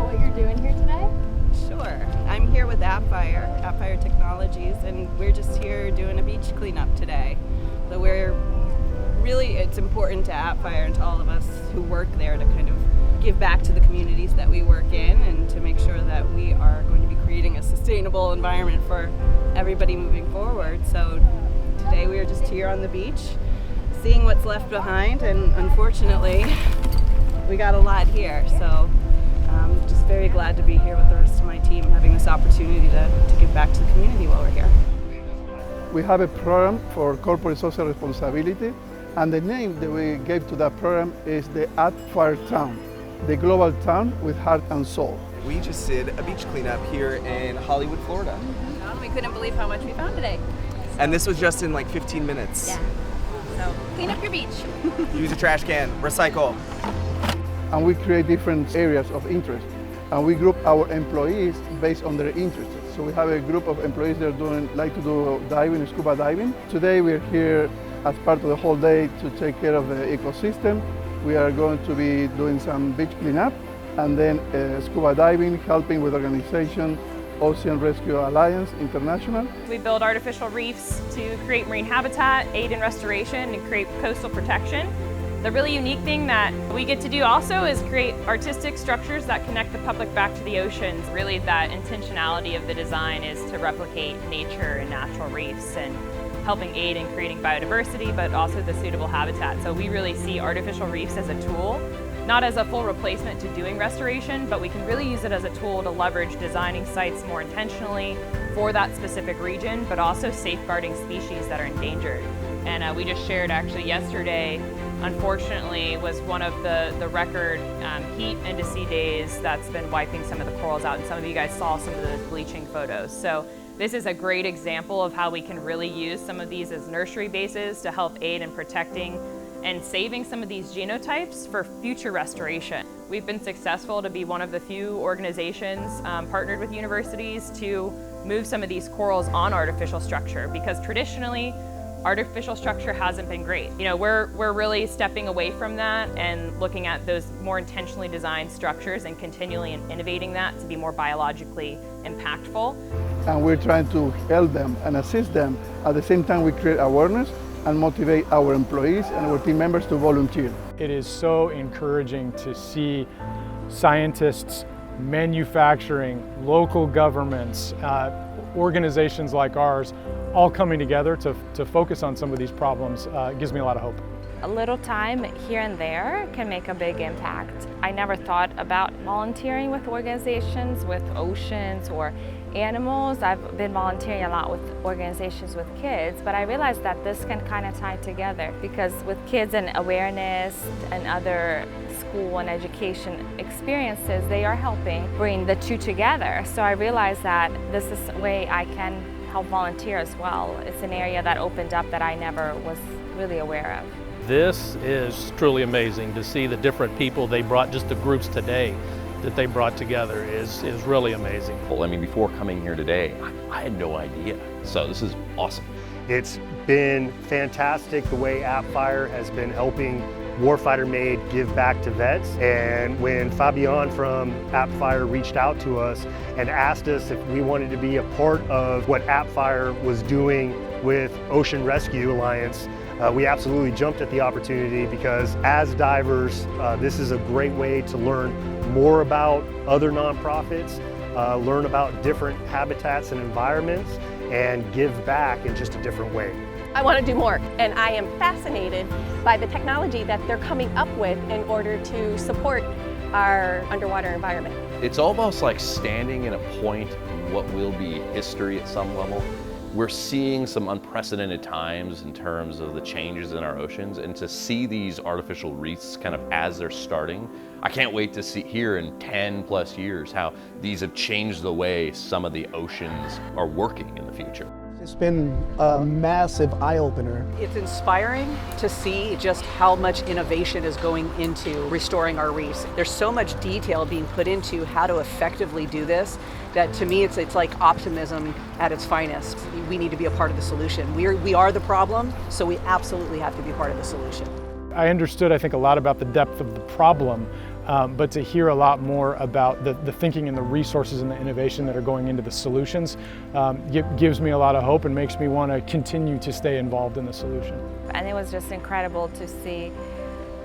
what you're doing here today? Sure. I'm here with Appfire Technologies, and we're just here doing a beach cleanup today. So it's important to Appfire and to all of us who work there to kind of give back to the communities that we work in and to make sure that we are going to be creating a sustainable environment for everybody moving forward. So today we are just here on the beach, seeing what's left behind, and unfortunately we got a lot here. So I'm just very glad to be here with the rest of my team, having this opportunity to give back to the community while we're here. We have a program for corporate social responsibility, and the name that we gave to that program is the Appfiretown, the global town with heart and soul. We just did a beach cleanup here in Hollywood, Florida. We couldn't believe how much we found today. And this was just in like 15 minutes. Yeah. So clean up your beach. Use a trash can, recycle. And we create different areas of interest. And we group our employees based on their interests. So we have a group of employees that like to do diving, scuba diving. Today we're here as part of the whole day to take care of the ecosystem. We are going to be doing some beach cleanup and then scuba diving, helping with organization Ocean Rescue Alliance International. We build artificial reefs to create marine habitat, aid in restoration, and create coastal protection. The really unique thing that we get to do also is create artistic structures that connect the public back to the oceans. Really, that intentionality of the design is to replicate nature and natural reefs and helping aid in creating biodiversity, but also the suitable habitat. So we really see artificial reefs as a tool, not as a full replacement to doing restoration, but we can really use it as a tool to leverage designing sites more intentionally for that specific region, but also safeguarding species that are endangered. And we just shared actually yesterday, unfortunately, was one of the record heat and to sea days that's been wiping some of the corals out, and some of you guys saw some of those bleaching photos. So this is a great example of how we can really use some of these as nursery bases to help aid in protecting and saving some of these genotypes for future restoration. We've been successful to be one of the few organizations partnered with universities to move some of these corals on artificial structure, because traditionally artificial structure hasn't been great. You know, we're really stepping away from that and looking at those more intentionally designed structures and continually innovating that to be more biologically impactful. And we're trying to help them and assist them. At the same time, we create awareness and motivate our employees and our team members to volunteer. It is so encouraging to see scientists, manufacturing, local governments, organizations like ours all coming together to focus on some of these problems. Gives me a lot of hope. A little time here and there can make a big impact. I never thought about volunteering with organizations with oceans or animals. I've been volunteering a lot with organizations with kids, but I realized that this can kind of tie together, because with kids and awareness and other school and education experiences, they are helping bring the two together. So I realized that this is a way I can help volunteer as well. It's an area that opened up that I never was really aware of. This is truly amazing to see the different people they brought, just the groups today that they brought together is really amazing. Well, I mean, before coming here today, I had no idea. So this is awesome. It's been fantastic the way Appfire has been helping Warfighter Made give back to vets. And when Fabian from Appfire reached out to us and asked us if we wanted to be a part of what Appfire was doing with Ocean Rescue Alliance, we absolutely jumped at the opportunity, because as divers, this is a great way to learn more about other nonprofits, learn about different habitats and environments, and give back in just a different way. I want to do more, and I am fascinated by the technology that they're coming up with in order to support our underwater environment. It's almost like standing in a point in what will be history at some level. We're seeing some unprecedented times in terms of the changes in our oceans, and to see these artificial reefs kind of as they're starting, I can't wait to see here in 10 plus years how these have changed the way some of the oceans are working in the future. It's been a massive eye-opener. It's inspiring to see just how much innovation is going into restoring our reefs. There's so much detail being put into how to effectively do this that to me it's like optimism at its finest. We need to be a part of the solution. We are the problem, so we absolutely have to be part of the solution. I understood, I think, a lot about the depth of the problem but to hear a lot more about the thinking and the resources and the innovation that are going into the solutions gives me a lot of hope and makes me want to continue to stay involved in the solution. And it was just incredible to see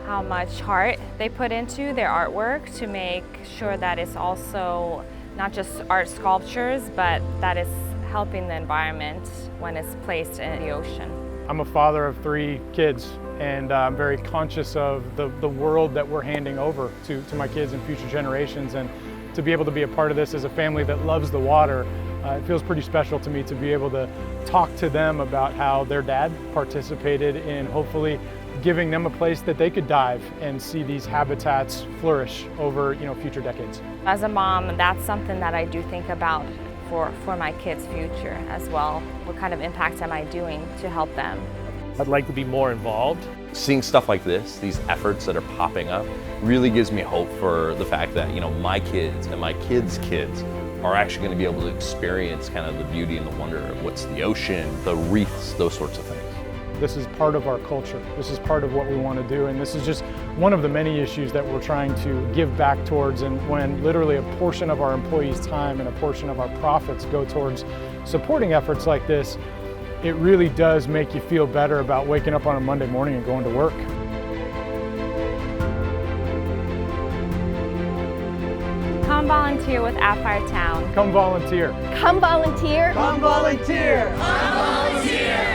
how much heart they put into their artwork to make sure that it's also not just art sculptures, but that it's helping the environment when it's placed in the ocean. I'm a father of 3 kids, and I'm very conscious of the world that we're handing over to my kids and future generations, and to be able to be a part of this as a family that loves the water, it feels pretty special to me to be able to talk to them about how their dad participated in hopefully giving them a place that they could dive and see these habitats flourish over future decades. As a mom, that's something that I do think about for my kids' future as well. What kind of impact am I doing to help them? I'd like to be more involved. Seeing stuff like this, these efforts that are popping up, really gives me hope for the fact that my kids and my kids' kids are actually going to be able to experience kind of the beauty and the wonder of what's the ocean, the reefs, those sorts of things. This is part of our culture. This is part of what we want to do, and this is just one of the many issues that we're trying to give back towards. And when literally a portion of our employees' time and a portion of our profits go towards supporting efforts like this, it really does make you feel better about waking up on a Monday morning and going to work. Come volunteer with Appfiretown. Come volunteer. Come volunteer. Come volunteer. Come volunteer.